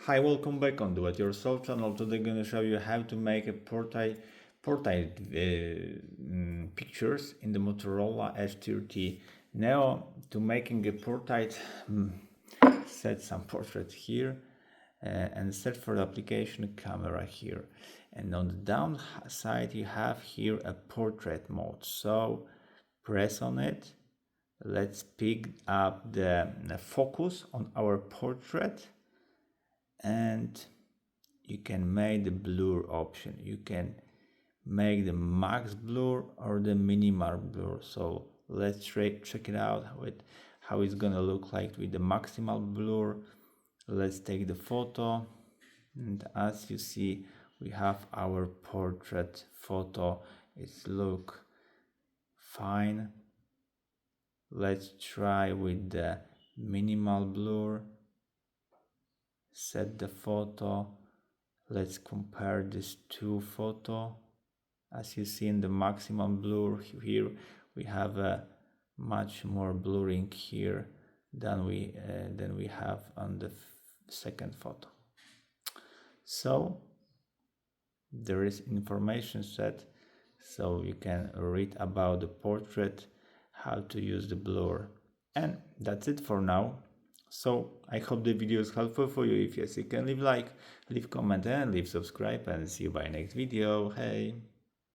Hi, welcome back on Do It Yourself channel. Today I'm gonna show you how to make a portrait pictures in the Motorola H30 Neo. To making a portrait, set some portrait here and set for the application camera here. And on the down side you have here a portrait mode. So press on it. Let's pick up the focus on our portrait, and you can make the blur option. You can make the max blur or the minimal blur. So let's check it out with how it's gonna look like with the maximal blur. Let's take the photo, and as you see we have our portrait photo. It's look fine. Let's try with the minimal blur. Set the photo. Let's compare these two photo. As you see in the maximum blur here, we have a much more blurring here than we have on the second photo. So there is information set, so you can read about the portrait, how to use the blur, and that's it for now. So I hope the video is helpful for you. If yes, you can leave like, leave comment and leave subscribe, and see you by next video. Hey.